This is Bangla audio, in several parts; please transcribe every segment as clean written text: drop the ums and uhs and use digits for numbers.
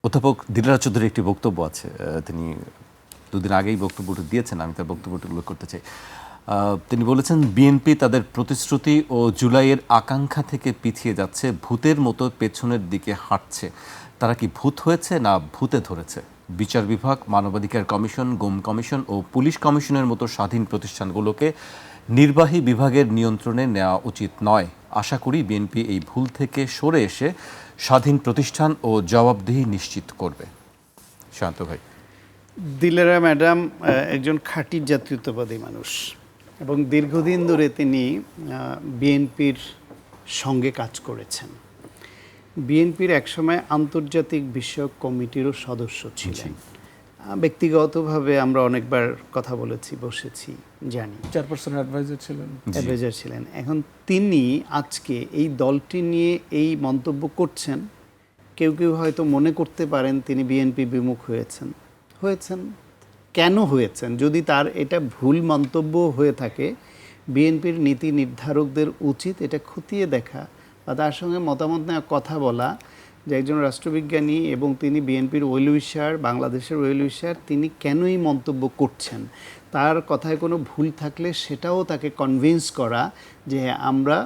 অধ্যাপক দিলরাজ চৌধুরীর একটি বক্তব্য আছে, তিনি দুদিন আগেই বক্তব্যটি দিয়েছেন, আমি তার বক্তব্যটি উল্লেখ করতে চাই। তিনি বলেছেন, বিএনপি তাদের প্রতিশ্রুতি ও জুলাইয়ের আকাঙ্ক্ষা থেকে পিছিয়ে যাচ্ছে, ভূতের মতো পেছনের দিকে হাঁটছে। তারা কি ভূত হয়েছে না ভূতে ধরেছে? বিচার বিভাগ, মানবাধিকার কমিশন, গুম কমিশন ও পুলিশ কমিশনের মতো স্বাধীন প্রতিষ্ঠানগুলোকে নির্বাহী বিভাগের নিয়ন্ত্রণে নেওয়া উচিত নয়। আশা করি বিএনপি এই ভুল থেকে সরে এসে স্বাধীন প্রতিষ্ঠান ও জবাবদিহি নিশ্চিত করবে। শান্ত ভাই। দিলেরা ম্যাডাম একজন খাঁটি জাতীয়তাবাদী মানুষ এবং দীর্ঘদিন ধরে তিনি বিএনপির সঙ্গে কাজ করেছেন। বিএনপির একসময় আন্তর্জাতিক বিষয়ক কমিটিরও সদস্য ছিলেন। ব্যক্তিগতভাবে আমরা অনেকবার কথা বলেছি, বসেছি, জানি। চেয়ারপারসন অ্যাডভাইজার ছিলেন। এখন তিনি আজকে এই দলটি নিয়ে এই মন্তব্য করছেন। কেউ কেউ হয়তো মনে করতে পারেন তিনি বিএনপি বিমুখ হয়েছেন। কেন হয়েছেন? যদি তার এটা ভুল মন্তব্য হয়ে থাকে, বিএনপির নীতি নির্ধারকদের উচিত এটা খতিয়ে দেখা বা তার সঙ্গে মতামত নেওয়া, কথা বলা যে একজন রাষ্ট্রবিজ্ঞানী এবং তিনি বিএনপির ওয়েল উইশার, বাংলাদেশের ওয়েল উইশার, তিনি কেন এই মন্তব্য করছেন, তার কথায় কোনো ভুল থাকলে সেটাও তাকে কনভিন্স করা যে আমরা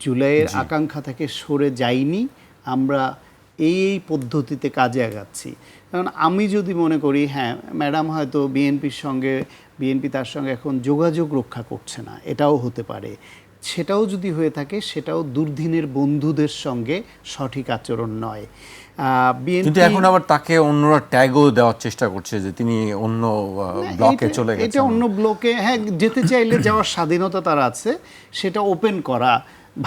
জুলাইয়ের আকাঙ্ক্ষা থেকে সরে যাইনি, আমরা এই পদ্ধতিতে কাজে আগাচ্ছি। কারণ আমি যদি মনে করি হ্যাঁ ম্যাডাম হয়তো বিএনপি তার সঙ্গে এখন যোগাযোগ রক্ষা করছে না, এটাও হতে পারে। সেটাও যদি হয়ে থাকে, সেটাও দুর্দিনের বন্ধুদের সঙ্গে সঠিক আচরণ নয়। কিন্তু এখন আবার তাকে অন্যরা ট্যাগও দেওয়ার চেষ্টা করছে যে তিনি অন্য ব্লকে চলে গেছেন। এটা অন্য ব্লকে হ্যাঁ যেতে চাইলে যাওয়ার স্বাধীনতা তার আছে, সেটা ওপেন করা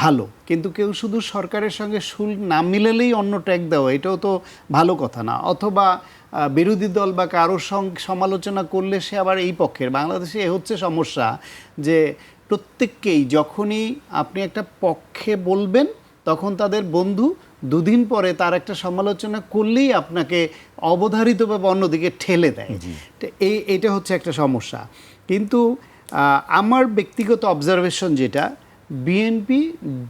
ভালো। কিন্তু কেউ শুধু সরকারের সঙ্গে সুর না মিলালেই অন্য ট্যাগ দেওয়া, এটাও তো ভালো কথা না। অথবা বিরোধী দল বা কারোর সঙ্গে সমালোচনা করলে সে আবার এই পক্ষের। বাংলাদেশে এ হচ্ছে সমস্যা যে প্রত্যেককেই যখনই আপনি একটা পক্ষে বলবেন তখন তাদের বন্ধু দুদিন পরে তার একটা সমালোচনা করলেই আপনাকে অবধারিতভাবে অন্যদিকে ঠেলে দেয়। এইটা হচ্ছে একটা সমস্যা। কিন্তু আমার ব্যক্তিগত অবজারভেশন যেটা, বিএনপি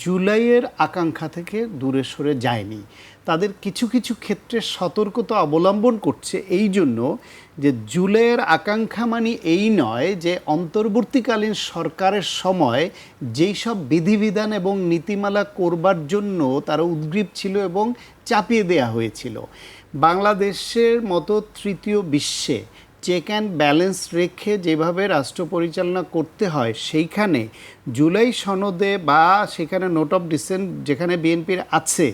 জুলাইয়ের আকাঙ্ক্ষা থেকে দূরে সরে যায়নি। তাদের কিছু কিছু ক্ষেত্রে সতর্কতা অবলম্বন করছে এই জন্য যে জুলাইয়ের আকাঙ্ক্ষা মানে এই নয় যে অন্তর্বর্তীকালীন সরকারের সময় যেই সব বিধিবিধান এবং নীতিমালা করবার জন্য তারা উদ্গ্রীব ছিল এবং চাপিয়ে দেয়া হয়েছিল। বাংলাদেশের মতো তৃতীয় বিশ্বে চেক অ্যান্ড ব্যালেন্স রেখে যেভাবে রাষ্ট্র পরিচালনা করতে হয়, সেইখানে জুলাই সনদে বা সেখানে নোট অফ ডিসেন্ট যেখানে বিএনপির আছে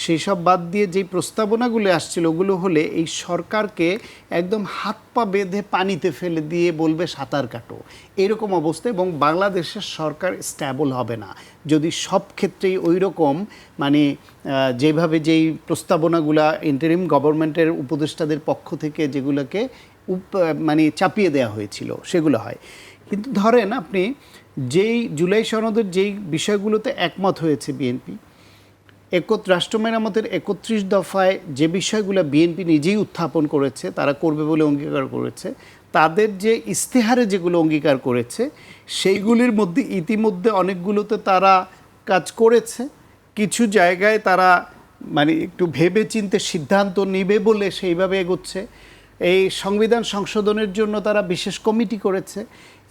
সেই সব বাদ দিয়ে যেই প্রস্তাবনাগুলো আসছিল, ওগুলো হলে এই সরকারকে একদম হাত পা বেঁধে পানিতে ফেলে দিয়ে বলবে সাঁতার কাটো, এরকম অবস্থা। এবং বাংলাদেশের সরকার স্ট্যাবল হবে না যদি সব ক্ষেত্রেই ওই রকম মানে যেভাবে যেই প্রস্তাবনাগুলা ইন্টারিম গভর্নমেন্টের উপদেষ্টাদের পক্ষ থেকে যেগুলোকে মানে চাপিয়ে দেওয়া হয়েছিল সেগুলো হয়। কিন্তু ধরেন আপনি যেই জুলাই সনদের যেই বিষয়গুলোতে একমত হয়েছে বিএনপি, রাষ্ট্র মেরামতের 31 দফায় যে বিষয়গুলো বিএনপি নিজেই উত্থাপন করেছে, তারা করবে বলে অঙ্গীকার করেছে, তাদের যে ইস্তেহারে যেগুলো অঙ্গীকার করেছে সেইগুলির মধ্যে ইতিমধ্যে অনেকগুলোতে তারা কাজ করেছে। কিছু জায়গায় তারা মানে একটু ভেবে চিন্তে সিদ্ধান্ত নেবে বলে সেইভাবে এগোচ্ছে। এই সংবিধান সংশোধনের জন্য তারা বিশেষ কমিটি করেছে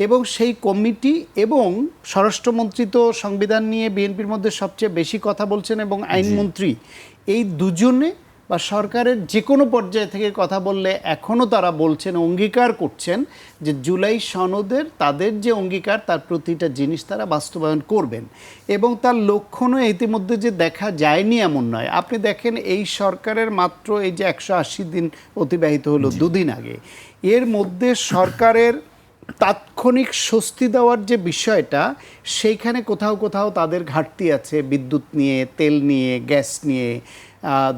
এবং সেই কমিটি এবং স্বরাষ্ট্রমন্ত্রী তো সংবিধান নিয়ে বিএনপির মধ্যে সবচেয়ে বেশি কথা বলছেন এবং আইনমন্ত্রী, এই দুজনে বা সরকারের যে কোনো পর্যায়ে থেকে কথা বললে এখনও তারা বলছেন, অঙ্গীকার করছেন যে জুলাই সনদের তাদের যে অঙ্গীকার তার প্রতিটা জিনিস তারা বাস্তবায়ন করবেন এবং তার লক্ষণও ইতিমধ্যে যে দেখা যায়নি এমন নয়। আপনি দেখেন এই সরকারের মাত্র এই যে 180 দিন অতিবাহিত হলো দুদিন আগে, এর মধ্যে সরকারের তাৎক্ষণিক স্বস্তি দেওয়ার যে বিষয়টা, সেইখানে কোথাও কোথাও তাদের ঘাটতি আছে। বিদ্যুৎ নিয়ে, তেল নিয়ে, গ্যাস নিয়ে,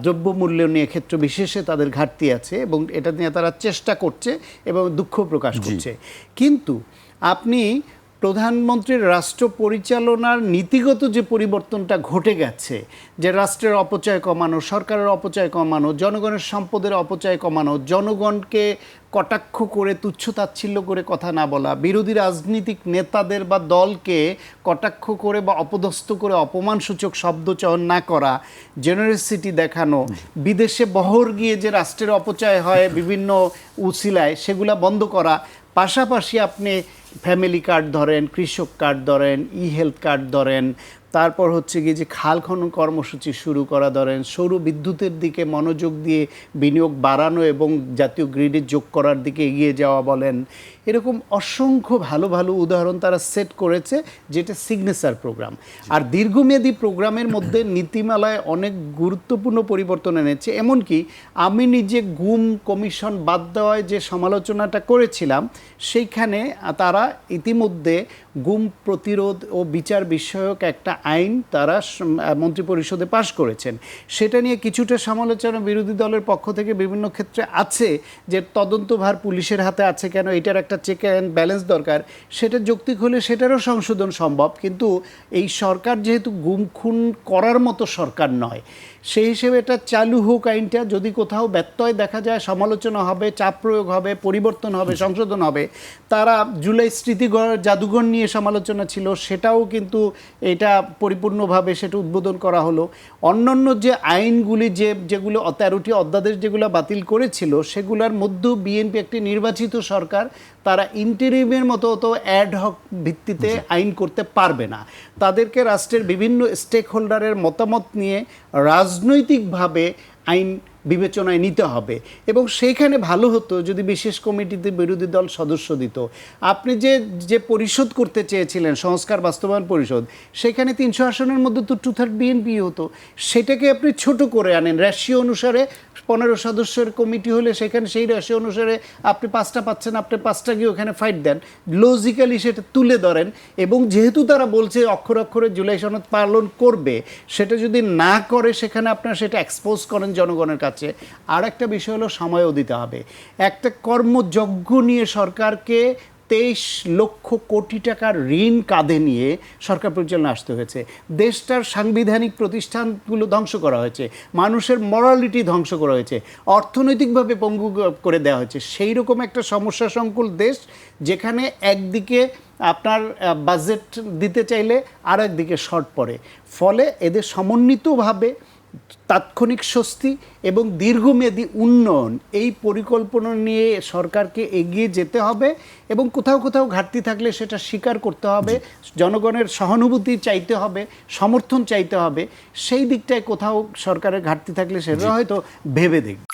দ্রব্যমূল্য নিয়ে ক্ষেত্র বিশেষে তাদের ঘাটতি আছে এবং এটা নিয়ে তারা চেষ্টা করছে এবং দুঃখ প্রকাশ করছে। কিন্তু আপনি প্রধানমন্ত্রীর রাষ্ট্র পরিচালনার নীতিগত যে পরিবর্তনটা ঘটে গেছে, যে রাষ্ট্রের অপচয় কমানো, সরকারের অপচয় কমানো, জনগণের সম্পদের অপচয় কমানো, জনগণকে কটাক্ষ করে তুচ্ছ-তাচ্ছিল্য করে কথা না বলা, বিরোধী রাজনৈতিক নেতাদের বা দলকে কটাক্ষ করে বা অপদস্থ করে অপমানসূচক শব্দ চয়ন না করা, জেনারেসিটি দেখানো, বিদেশে বহর গিয়ে যে রাষ্ট্রের অপচয় হয় বিভিন্ন উছিলায় সেগুলা বন্ধ করা, পাশাপাশি আপনি ফ্যামিলি কার্ড ধরেন, কৃষক কার্ড ধরেন, হেলথ কার্ড ধরেন, তারপর হচ্ছে গিয়ে যে খাল খনন কর্মসূচি শুরু করা ধরেন, সৌর বিদ্যুতের দিকে মনোযোগ দিয়ে বিনিয়োগ বাড়ানো এবং জাতীয় গ্রিডে যোগ করার দিকে এগিয়ে যাওয়া বলেন, এরকম অসংখ্য ভালো ভালো উদাহরণ তারা সেট করেছে, যেটা সিগনেচার প্রোগ্রাম। আর দীর্ঘমেয়াদী প্রোগ্রামের মধ্যে নীতিমালায় অনেক গুরুত্বপূর্ণ পরিবর্তন এনেছে। এমনকি আমি নিজে গুম কমিশন বাদ দেওয়ায় যে সমালোচনাটা করেছিলাম, সেইখানে তারা ইতিমধ্যে গুম প্রতিরোধ ও বিচার বিষয়ক একটা আইন তারা মন্ত্রিপরিষদে পাশ করেছেন। সেটা নিয়ে কিছুটা সমালোচনা বিরোধী দলের পক্ষ থেকে বিভিন্ন ক্ষেত্রে আছে, যে তদন্তভার পুলিশের হাতে আছে কেন, এটার একটা চেক অ্যান্ড ব্যালেন্স দরকার। সেটা যৌক্তিক হলে সেটারও সংশোধন সম্ভব, কিন্তু এই সরকার যেহেতু গুম খুন করার মতো সরকার নয়, সেই হিসেবে এটা চালু হোক আইনটা। যদি কোথাও ব্যত্যয় দেখা যায় সমালোচনা হবে, চাপ প্রয়োগ হবে, পরিবর্তন হবে, সংশোধন হবে। তারা জুলাই স্মৃতিঘর জাদুঘর নিয়ে সমালোচনা ছিল, সেটাও কিন্তু এটা পরিপূর্ণভাবে সেটা উদ্বোধন করা হলো। অন্যান্য যে আইনগুলি যেগুলো 13টি অধ্যাদেশ যেগুলো বাতিল করেছিল, সেগুলোর মধ্যেও বিএনপি একটি নির্বাচিত সরকার, তারা ইন্টারিমের মতো অত অ্যাডহক ভিত্তিতে আইন করতে পারবে না। তাদেরকে রাষ্ট্রের বিভিন্ন স্টেক হোল্ডারের মতামত নিয়ে রাজনৈতিকভাবে আইন বিবেচনায় নিতে হবে। এবং সেইখানে ভালো হতো যদি বিশেষ কমিটিতে বিরোধী দল সদস্য দিত। আপনি যে পরিশোধ করতে চেয়েছিলেন, সংস্কার বাস্তবায়ন পরিষদ, সেখানে 300 আসনের মধ্যে তো 2/3 বিএনপি হতো। সেটাকে আপনি ছোট করে আনেন, রেশিও অনুসারে 15 সদস্যের কমিটি হলে সেখানে সেই রেশিও অনুসারে আপনি 5টা পাচ্ছেন, আপনি 5টা গিয়ে ওখানে ফাইট দেন, লজিক্যালি সেটা তুলে ধরেন। এবং যেহেতু তারা বলছে অক্ষরে অক্ষরে জুলাই সনদ পালন করবে, সেটা যদি না করে সেখানে আপনারা সেটা এক্সপোজ করেন জনগণের কাছে। আর একটা বিষয় হলো সময়ও দিতে হবে। একটা কর্মযজ্ঞ নিয়ে সরকারকে 23 লক্ষ কোটি টাকার ঋণ কাঁধে নিয়ে সরকার পরিচালনা আসতে হয়েছে। দেশটার সাংবিধানিক প্রতিষ্ঠানগুলো ধ্বংস করা হয়েছে, মানুষের মরালিটি ধ্বংস করা হয়েছে, অর্থনৈতিকভাবে পঙ্গু করে দেওয়া হয়েছে। সেই রকম একটা সমস্যা সংকুল দেশ, যেখানে একদিকে আপনার বাজেট দিতে চাইলে আর একদিকে শর্ট পড়ে। ফলে এদের সমন্বিতভাবে তাৎক্ষণিক স্বস্তি এবং দীর্ঘমেয়াদী উন্নয়ন, এই পরিকল্পনা নিয়ে সরকারকে এগিয়ে যেতে হবে। এবং কোথাও কোথাও ঘাটতি থাকলে সেটা স্বীকার করতে হবে, জনগণের সহানুভূতি চাইতে হবে, সমর্থন চাইতে হবে। সেই দিকটায় কোথাও সরকারের ঘাটতি থাকলে সেটা হয়তো ভেবে দেখবে।